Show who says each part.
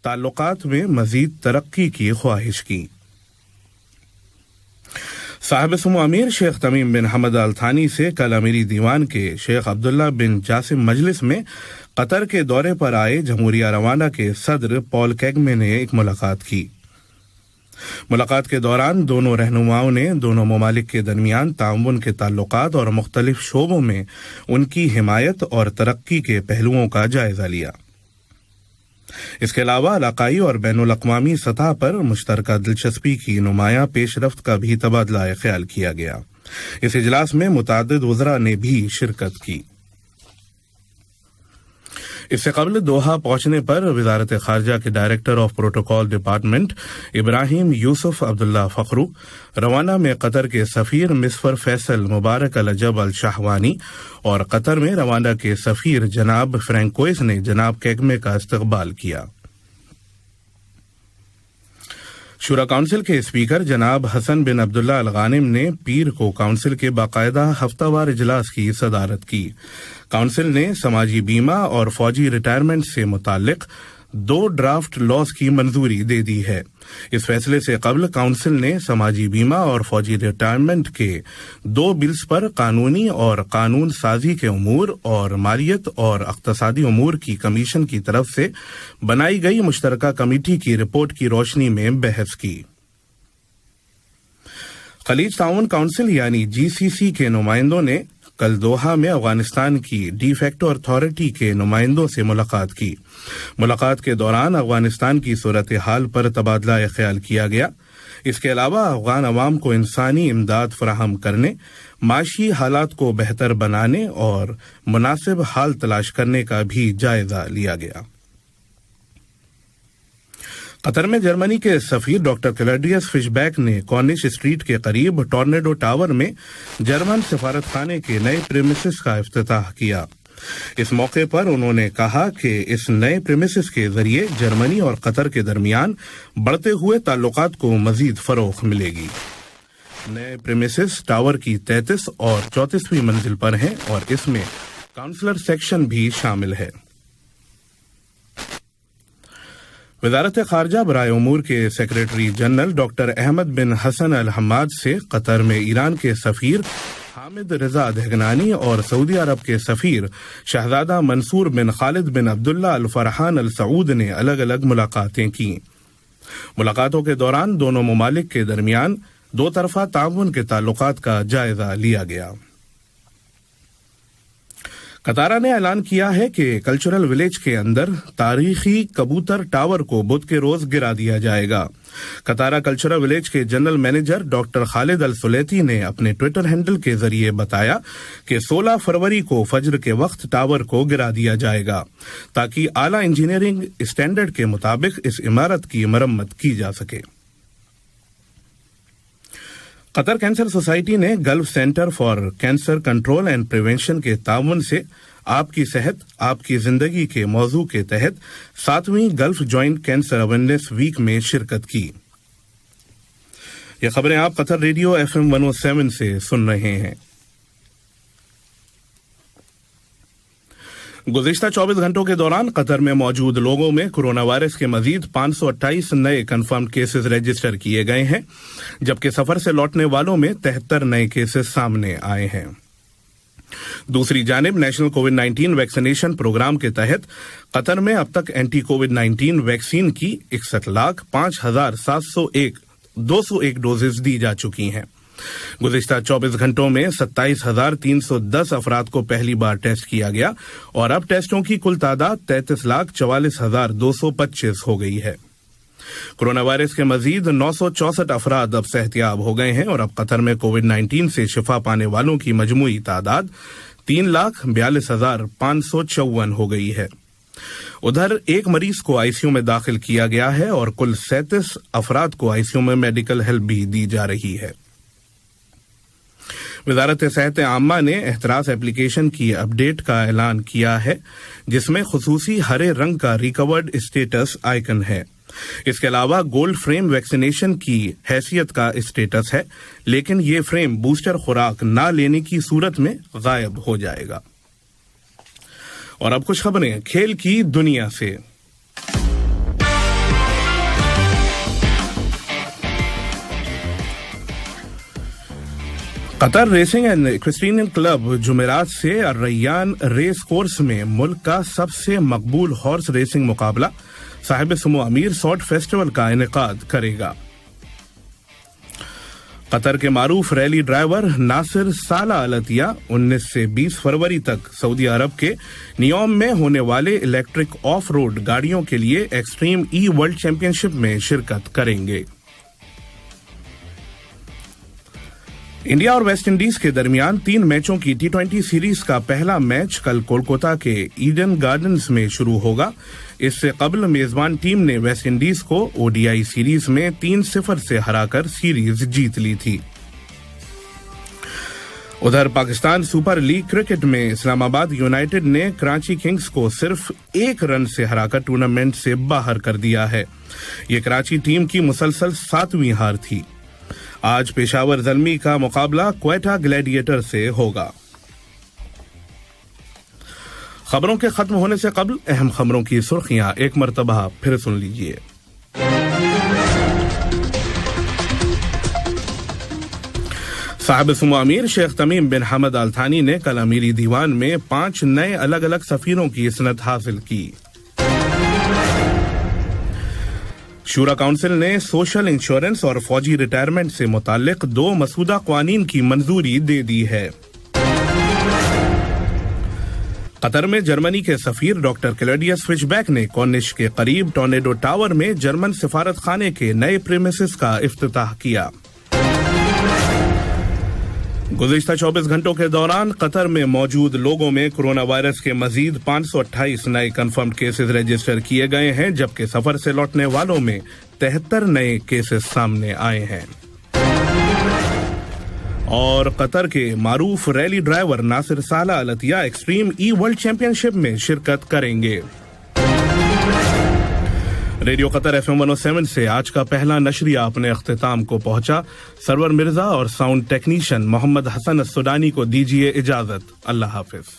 Speaker 1: تعلقات میں مزید ترقی کی خواہش کی۔ صاحب سمو امیر شیخ تمیم بن حمد آل ثانی سے کل امیری دیوان کے شیخ عبداللہ بن جاسم مجلس میں قطر کے دورے پر آئے جمہوریہ روانہ کے صدر پال کیگمے نے ایک ملاقات کی۔ ملاقات کے دوران دونوں رہنماؤں نے دونوں ممالک کے درمیان تعاون کے تعلقات اور مختلف شعبوں میں ان کی حمایت اور ترقی کے پہلوؤں کا جائزہ لیا۔ اس کے علاوہ علاقائی اور بین الاقوامی سطح پر مشترکہ دلچسپی کی نمایاں پیش رفت کا بھی تبادلہ خیال کیا گیا۔ اس اجلاس میں متعدد وزراء نے بھی شرکت کی۔ اس سے قبل دوحہ پہنچنے پر وزارت خارجہ کے ڈائریکٹر آف پروٹوکول ڈپارٹمنٹ ابراہیم یوسف عبداللہ فخرو، روانہ میں قطر کے سفیر مصفر فیصل مبارک العجب الشہوانی اور قطر میں روانہ کے سفیر جناب فرینکوئس نے جناب کیگمے کا استقبال کیا۔ شورا کونسل کے اسپیکر جناب حسن بن عبداللہ الغانم نے پیر کو کونسل کے باقاعدہ ہفتہ وار اجلاس کی صدارت کی۔ کونسل نے سماجی بیمہ اور فوجی ریٹائرمنٹ سے متعلق 2 ڈرافٹ لاز کی منظوری دے دی ہے۔ اس فیصلے سے قبل کونسل نے سماجی بیمہ اور فوجی ریٹائرمنٹ کے 2 بلز پر قانونی اور قانون سازی کے امور اور مالیت اور اقتصادی امور کی کمیشن کی طرف سے بنائی گئی مشترکہ کمیٹی کی رپورٹ کی روشنی میں بحث کی۔ خلیج تعاون کونسل یعنی GCC کے نمائندوں نے کل دوحہ میں افغانستان کی ڈی فیکٹو اتھارٹی کے نمائندوں سے ملاقات کی۔ ملاقات کے دوران افغانستان کی صورتحال پر تبادلہ خیال کیا گیا۔ اس کے علاوہ افغان عوام کو انسانی امداد فراہم کرنے، معاشی حالات کو بہتر بنانے اور مناسب حل تلاش کرنے کا بھی جائزہ لیا گیا۔ قطر میں جرمنی کے سفیر ڈاکٹر کلیڈیس فش بیک نے کارنش اسٹریٹ کے قریب ٹورنیڈو ٹاور میں جرمن سفارت خانے کے نئے پریمیسز کا افتتاح کیا۔ اس موقع پر انہوں نے کہا کہ اس نئے پریمیسز کے ذریعے جرمنی اور قطر کے درمیان بڑھتے ہوئے تعلقات کو مزید فروغ ملے گی۔ نئے پریمیسز ٹاور کی 33 اور 34ویں منزل پر ہیں اور اس میں کاؤنسلر سیکشن بھی شامل ہے۔ وزارت خارجہ برائے امور کے سیکریٹری جنرل ڈاکٹر احمد بن حسن الحماد سے قطر میں ایران کے سفیر حامد رضا دہگنانی اور سعودی عرب کے سفیر شہزادہ منصور بن خالد بن عبداللہ الفرحان السعود نے الگ الگ ملاقاتیں کی۔ ملاقاتوں کے دوران دونوں ممالک کے درمیان 2 طرفہ تعاون کے تعلقات کا جائزہ لیا گیا۔ قطارہ نے اعلان کیا ہے کہ کلچرل ولیج کے اندر تاریخی کبوتر ٹاور کو بدھ کے روز گرا دیا جائے گا۔ قطارہ کلچرل ولیج کے جنرل مینیجر ڈاکٹر خالد السلیتی نے اپنے ٹویٹر ہینڈل کے ذریعے بتایا کہ 16 فروری کو فجر کے وقت ٹاور کو گرا دیا جائے گا تاکہ اعلیٰ انجینئرنگ اسٹینڈرڈ کے مطابق اس عمارت کی مرمت کی جا سکے۔ قطر کینسر سوسائٹی نے golf centre for cancer control and prevention کے تعاون سے آپ کی صحت آپ کی زندگی کے موضوع کے تحت 7ویں Gulf joint cancer awareness week میں شرکت کی۔ یہ خبریں آپ قطر ریڈیو FM 107 سے سن رہے ہیں۔ گزشتہ 24 گھنٹوں کے دوران قطر میں موجود لوگوں میں کورونا وائرس کے مزید 528 نئے کنفرمڈ کیسز رجسٹر کیے گئے ہیں، جبکہ سفر سے لوٹنے والوں میں 73 نئے کیسز سامنے آئے ہیں۔ دوسری جانب نیشنل کووڈ-19 ویکسینیشن پروگرام کے تحت قطر میں اب تک اینٹی کووڈ-19 ویکسین کی 61,05,701 ڈوزز دی جا چکی ہیں۔ گزشتہ 24 گھنٹوں میں 27,310 افراد کو پہلی بار ٹیسٹ کیا گیا اور اب ٹیسٹوں کی کل تعداد 33,44,225 ہو گئی ہے۔ کورونا وائرس کے مزید 964 افراد اب صحتیاب ہو گئے ہیں اور اب قطر میں کووڈ-19 سے شفا پانے والوں کی مجموعی تعداد 3,42,554 ہو گئی ہے۔ ادھر ایک مریض کو ICU میں داخل کیا گیا ہے اور کل 37 افراد کو ICU میں میڈیکل ہیلپ بھی دی جا رہی ہے۔ وزارت صحت عامہ نے احتراز ایپلیکیشن کی اپ ڈیٹ کا اعلان کیا ہے، جس میں خصوصی ہرے رنگ کا ریکورڈ اسٹیٹس آئیکن ہے۔ اس کے علاوہ گولڈ فریم ویکسینیشن کی حیثیت کا اسٹیٹس ہے، لیکن یہ فریم بوسٹر خوراک نہ لینے کی صورت میں غائب ہو جائے گا۔ اور اب کچھ خبریں کھیل کی دنیا سے۔ قطر ریسنگ اینڈ ایکویسٹرین کلب جمعرات سے الریان ریس کورس میں ملک کا سب سے مقبول ہارس ریسنگ مقابلہ صاحب سمو امیر سوٹ فیسٹیول کا انعقاد کرے گا۔ قطر کے معروف ریلی ڈرائیور ناصر صالح العطیہ 19 سے 20 فروری تک سعودی عرب کے نیوم میں ہونے والے الیکٹرک آف روڈ گاڑیوں کے لیے ایکسٹریم ای ورلڈ چیمپئن شپ میں شرکت کریں گے۔ انڈیا اور ویسٹ انڈیز کے درمیان 3 میچوں کی T20 سیریز کا پہلا میچ کل کولکاتہ کے ایڈن گارڈنز میں شروع ہوگا۔ اس سے قبل میزبان ٹیم نے ویسٹ انڈیز کو ODI سیریز میں 3-0 سے ہرا کر سیریز جیت لی تھی۔ ادھر پاکستان سپر لیگ کرکٹ میں اسلام آباد یونائیٹڈ نے کراچی کنگز کو صرف 1 رن سے ہرا کر ٹورنامنٹ سے باہر کر دیا ہے۔ یہ کراچی ٹیم کی مسلسل 7ویں ہار تھی۔ آج پشاور زلمی کا مقابلہ کوئٹہ گلیڈیٹر سے ہوگا۔ خبروں کے ختم ہونے سے قبل اہم خبروں کی سرخیاں ایک مرتبہ پھر سن لیجیے۔ صاحب سمو امیر شیخ تمیم بن حمد آل تھانی نے کل امیری دیوان میں 5 نئے الگ الگ سفیروں کی اسنت حاصل کی۔ شورا کونسل نے سوشل انشورنس اور فوجی ریٹائرمنٹ سے متعلق 2 مسودہ قوانین کی منظوری دے دی ہے۔ قطر میں جرمنی کے سفیر ڈاکٹر کلیڈیس فش بیک نے کورنش کے قریب ٹورنیڈو ٹاور میں جرمن سفارت خانے کے نئے پریمیسز کا افتتاح کیا۔ گزشتہ 24 گھنٹوں کے دوران قطر میں موجود لوگوں میں کرونا وائرس کے مزید 528 نئے کنفرمڈ کیسز رجسٹر کیے گئے ہیں، جبکہ سفر سے لوٹنے والوں میں 73 نئے کیسز سامنے آئے ہیں۔ اور قطر کے معروف ریلی ڈرائیور ناصر صالح العطیہ ایکسٹریم ای ورلڈ چیمپئن شپ میں شرکت کریں گے۔ ریڈیو قطر FM 107 سے آج کا پہلا نشریہ اپنے اختتام کو پہنچا۔ سرور مرزا اور ساؤنڈ ٹیکنیشین محمد حسن السودانی کو دیجیے اجازت۔ اللہ حافظ۔